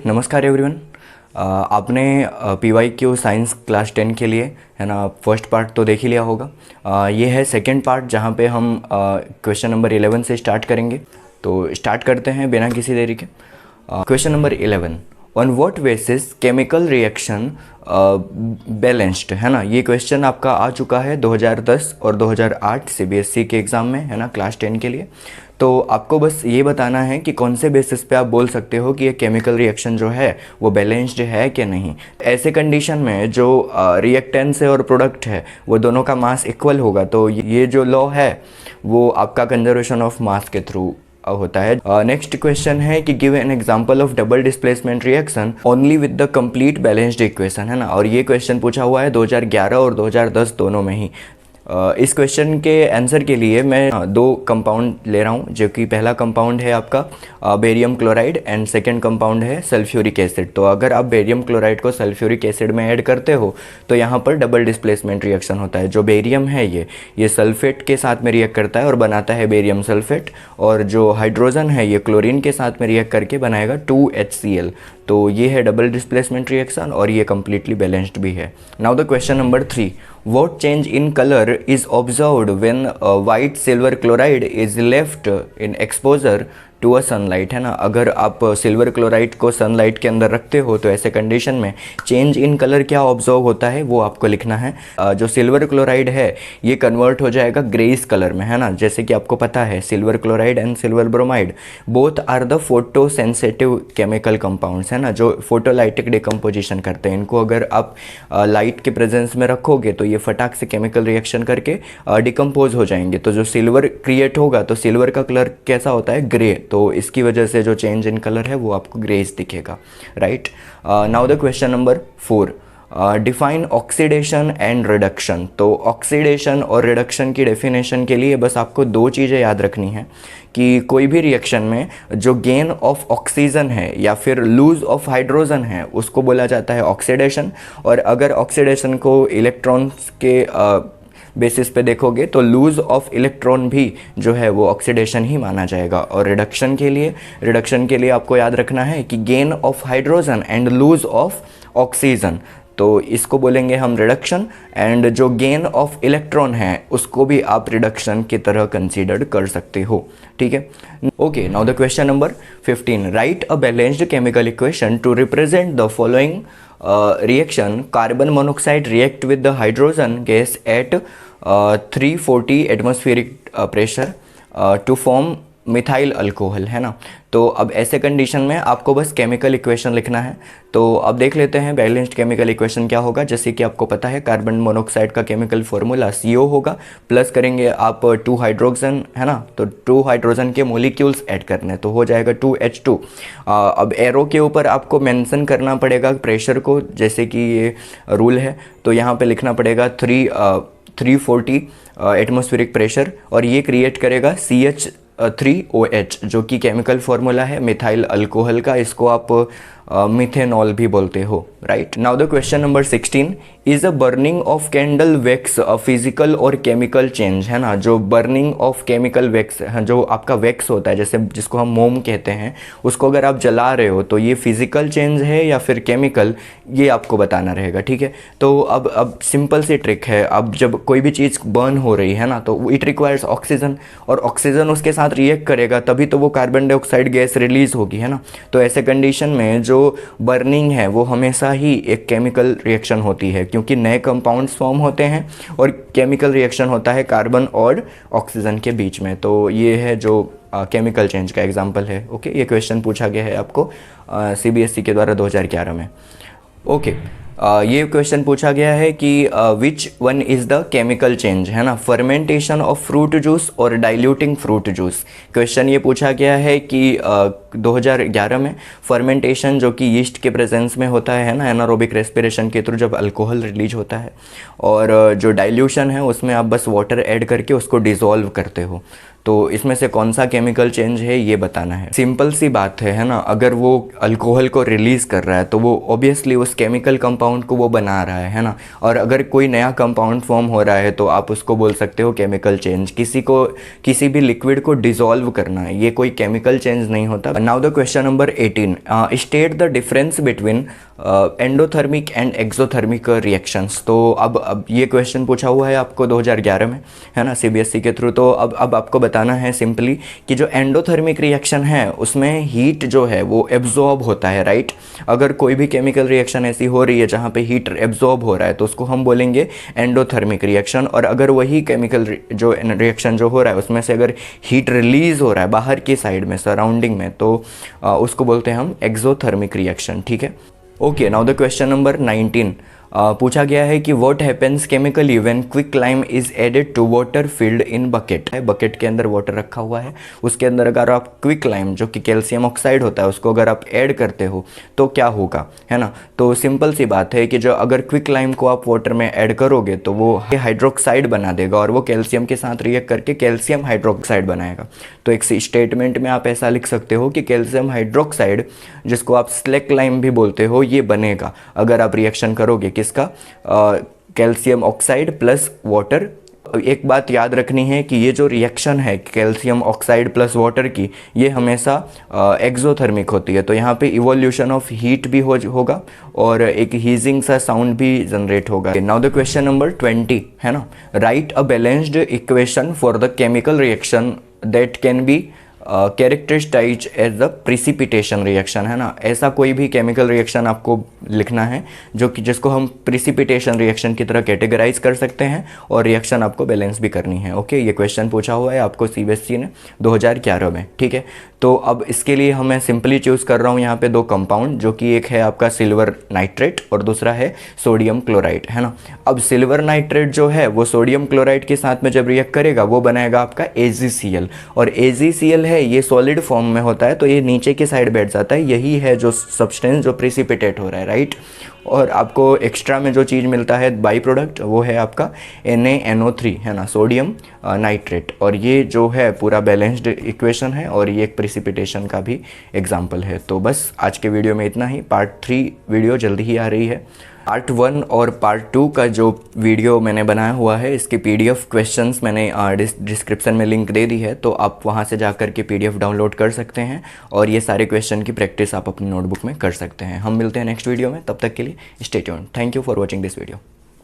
नमस्कार एवरीवन। आपने PYQ science class 10 के लिए है ना फर्स्ट पार्ट तो देख ही लिया होगा। ये है सेकंड पार्ट जहाँ पे हम क्वेश्चन नंबर 11 से स्टार्ट करेंगे। तो स्टार्ट करते हैं बिना किसी देरी के। Question number 11, on what basis chemical reaction balanced, है ना। ये क्वेश्चन आपका आ चुका है 2010 और 2008 CBSE के एग्ज़ाम में, है ना, क्लास 10 के लिए। तो आपको बस ये बताना है कि कौन से बेसिस पे आप बोल सकते हो कि ये केमिकल रिएक्शन जो है वो बैलेंस्ड है कि नहीं। ऐसे कंडीशन में जो रिएक्टेंट्स है और प्रोडक्ट है वो दोनों का मास इक्वल होगा। तो ये जो लॉ है वो आपका कंजर्वेशन ऑफ मास के थ्रू होता है। नेक्स्ट क्वेश्चन है कि give an example of double displacement reaction only with the complete balanced equation, है ना। और ये क्वेश्चन पूछा हुआ है 2011 और 2010 दोनों में ही। इस क्वेश्चन के आंसर के लिए मैं दो कंपाउंड ले रहा हूँ, जो कि पहला कंपाउंड है आपका barium chloride and second compound है सल्फ्यूरिक एसिड। तो अगर आप बेरियम क्लोराइड को सल्फ्यूरिक एसिड में ऐड करते हो तो यहाँ पर डबल डिस्प्लेसमेंट रिएक्शन होता है। जो बेरियम है ये सल्फेट के साथ में रिएक्ट करता है और बनाता है बेरियम सल्फेट, और जो हाइड्रोजन है ये क्लोरीन के साथ में रिएक्ट करके बनाएगा 2HCl। तो ये है डबल डिस्प्लेसमेंट रिएक्शन और ये कम्प्लीटली बैलेंस्ड भी है। Now the question number 3, what change in color is observed when white silver chloride is left in exposure to a sunlight, है ना। अगर आप सिल्वर क्लोराइड को सनलाइट के अंदर रखते हो तो ऐसे कंडीशन में चेंज इन कलर क्या ऑब्जर्व होता है वो आपको लिखना है। जो सिल्वर क्लोराइड है ये कन्वर्ट हो जाएगा ग्रेइस कलर में, है ना। जैसे कि आपको पता है silver chloride and silver bromide both are the photo sensitive chemical compounds, है ना, जो फोटोलाइटिक डिकम्पोजिशन करते हैं। इनको अगर आप लाइट के प्रेजेंस में रखोगे तो ये फटाक से केमिकल रिएक्शन करके डिकम्पोज हो जाएंगे। तो जो सिल्वर क्रिएट होगा तो सिल्वर का कलर कैसा होता है, ग्रे। तो इसकी वजह से जो चेंज इन कलर है वो आपको ग्रेस दिखेगा, right. Now the question number 4, define oxidation and reduction. तो ऑक्सीडेशन और रिडक्शन की डेफिनेशन के लिए बस आपको दो चीज़ें याद रखनी है कि कोई भी रिएक्शन में जो गेन ऑफ ऑक्सीजन है या फिर लूज ऑफ हाइड्रोजन है उसको बोला जाता है ऑक्सीडेशन। और अगर ऑक्सीडेशन को इलेक्ट्रॉन्स के बेसिस पे देखोगे तो लूज ऑफ इलेक्ट्रॉन भी जो है वो ऑक्सीडेशन ही माना जाएगा। और रिडक्शन के लिए आपको याद रखना है कि gain of hydrogen and lose of oxygen, तो इसको बोलेंगे हम रिडक्शन। एंड जो गेन ऑफ इलेक्ट्रॉन है उसको भी आप रिडक्शन की तरह कंसीडर कर सकते हो, ठीक है। Okay, now the question number 15, right a balanced chemical equation two represent the following reaction. Carbon monoxide react with the hydrogen gas at 340 atmospheric pressure to form methyl alcohol, है ना। तो अब ऐसे कंडीशन में आपको बस केमिकल इक्वेशन लिखना है। तो अब देख लेते हैं बैलेंस्ड केमिकल इक्वेशन क्या होगा। जैसे कि आपको पता है कार्बन मोनोऑक्साइड का केमिकल फॉर्मूला CO होगा, प्लस करेंगे आप 2 हाइड्रोजन, है ना। तो 2 हाइड्रोजन के मोलिक्यूल्स ऐड करने तो हो जाएगा 2H2। अब एरो के ऊपर आपको मेंशन करना पड़ेगा प्रेशर को, जैसे कि ये रूल है। तो यहाँ पे लिखना पड़ेगा 340 एटमॉस्फेरिक प्रेशर, और ये क्रिएट करेगा CH3OH जो कि केमिकल फॉर्मूला है मिथाइल अल्कोहल का। इसको आप मिथेनॉल भी बोलते हो, right. Now the question number 16, is a burning of candle wax a physical और केमिकल चेंज, है ना। जो बर्निंग ऑफ केमिकल वैक्स है, जो आपका वैक्स होता है, जैसे जिसको हम मोम कहते हैं, उसको अगर आप जला रहे हो तो ये फिजिकल चेंज है या फिर केमिकल, ये आपको बताना रहेगा, ठीक है। तो अब सिंपल सी ट्रिक है। अब जब कोई भी चीज़ बर्न हो रही है ना तो इट रिक्वायर्स ऑक्सीजन, और ऑक्सीजन उसके साथ रिएक्ट करेगा तभी तो वो कार्बन डाइऑक्साइड गैस रिलीज होगी, है ना। तो ऐसे कंडीशन में जो बर्निंग है वो हमेशा ही एक केमिकल रिएक्शन होती है, क्योंकि नए कंपाउंड्स फॉर्म होते हैं और केमिकल रिएक्शन होता है कार्बन और ऑक्सीजन के बीच में। तो ये है जो केमिकल चेंज का एग्जांपल है, ओके। ये क्वेश्चन पूछा गया है आपको CBSE के द्वारा 2011 में, ओके। ये क्वेश्चन पूछा गया है कि which one is the chemical change, है ना, फर्मेंटेशन ऑफ फ्रूट जूस और डाइल्यूटिंग फ्रूट जूस। क्वेश्चन ये पूछा गया है कि 2011 में फर्मेंटेशन जो कि यीस्ट के प्रेजेंस में होता है ना, एनारोबिक रेस्पिरेशन के थ्रू जब अल्कोहल रिलीज होता है, और जो डाइल्यूशन है उसमें आप बस वाटर ऐड करके उसको डिज़ोल्व करते हो। तो इसमें से कौन सा केमिकल चेंज है ये बताना है। सिंपल सी बात है ना, अगर वो अल्कोहल को रिलीज़ कर रहा है तो वो ऑब्वियसली उस केमिकल कंपाउंड को वो बना रहा है ना। और अगर कोई नया कंपाउंड फॉर्म हो रहा है तो आप उसको बोल सकते हो केमिकल चेंज। किसी भी लिक्विड को डिसॉल्व करना है, ये कोई केमिकल चेंज नहीं होता। Now the question number 18, state the difference between endothermic and exothermic reactions. तो अब ये क्वेश्चन पूछा हुआ है आपको 2011 में, है ना, सीबीएसई के थ्रू। तो अब आपको बताना है सिंपली कि जो एंडोथर्मिक रिएक्शन है उसमें हीट जो है वो एब्जॉर्ब होता है, राइट। अगर कोई भी केमिकल रिएक्शन ऐसी हो रही है जहाँ पे हीट एब्जॉर्ब हो रहा है तो उसको हम बोलेंगे एंडोथर्मिक रिएक्शन। और अगर वही केमिकल जो रिएक्शन जो हो रहा है उसमें से अगर हीट रिलीज हो रहा है बाहर की साइड में, सराउंडिंग में, तो उसको बोलते हैं हम एक्सोथर्मिक रिएक्शन, ठीक है। Okay, now the question number 19, पूछा गया है कि what happens chemically when quicklime is added to water filled in bucket. Bucket के अंदर वाटर रखा हुआ है, उसके अंदर अगर आप क्विक लाइम जो कि कैल्शियम ऑक्साइड होता है उसको अगर आप ऐड करते हो तो क्या होगा, है ना। तो सिंपल सी बात है कि जो अगर क्विक लाइम को आप वाटर में ऐड करोगे तो वो हाइड्रोक्साइड बना देगा और वो कैल्शियम के साथ रिएक्ट करके कैल्शियम हाइड्रोक्साइड बनाएगा। तो एक स्टेटमेंट में आप ऐसा लिख सकते हो कि कैल्शियम हाइड्रोक्साइड, जिसको आप स्लैक लाइम भी बोलते हो, ये बनेगा अगर आप रिएक्शन करोगे किसका, कैल्शियम ऑक्साइड प्लस वाटर। एक बात याद रखनी है कि ये जो रिएक्शन है कैल्शियम ऑक्साइड प्लस वाटर की, ये हमेशा एक्सोथर्मिक होती है। तो यहाँ पे इवोल्यूशन ऑफ हीट भी होगा और एक हीजिंग सा साउंड भी जनरेट होगा। नाउ द क्वेश्चन नंबर 20, है ना, write a balanced equation for the chemical reaction that can be characterised as the precipitation reaction, है ना। ऐसा कोई भी केमिकल रिएक्शन आपको लिखना है जिसको हम प्रिसिपिटेशन रिएक्शन की तरह कैटेगराइज कर सकते हैं और रिएक्शन आपको बैलेंस भी करनी है। ओके, ये क्वेश्चन पूछा हुआ है आपको सीबीएसई ने 2011 में, ठीक है। तो अब इसके लिए मैं सिंपली चूज़ कर रहा हूँ यहाँ पे दो कंपाउंड, जो कि एक है आपका सिल्वर नाइट्रेट और दूसरा है सोडियम क्लोराइड, है ना। अब सिल्वर नाइट्रेट जो है वो सोडियम क्लोराइड के साथ में जब रिएक्ट करेगा वो बनाएगा आपका AgCl, और AgCl है ये सॉलिड फॉर्म में होता है तो ये नीचे की साइड बैठ जाता है। यही है जो सब्सटेंस जो प्रिसिपिटेट हो रहा है, राइट। और आपको एक्स्ट्रा में जो चीज़ मिलता है बाई प्रोडक्ट वो है आपका NaNO3, है ना, सोडियम नाइट्रेट। और ये जो है पूरा बैलेंस्ड इक्वेशन है और ये एक प्रिसिपिटेशन का भी एग्जाम्पल है। तो बस आज के वीडियो में इतना ही। पार्ट 3 वीडियो जल्दी ही आ रही है। पार्ट 1 और पार्ट 2 का जो वीडियो मैंने बनाया हुआ है इसके PDF क्वेश्चंस मैंने डिस्क्रिप्शन में लिंक दे दी है, तो आप वहां से जाकर के PDF डाउनलोड कर सकते हैं और ये सारे क्वेश्चन की प्रैक्टिस आप अपनी नोटबुक में कर सकते हैं। हम मिलते हैं नेक्स्ट वीडियो में, तब तक के लिए stay tuned. Thank you for watching this video.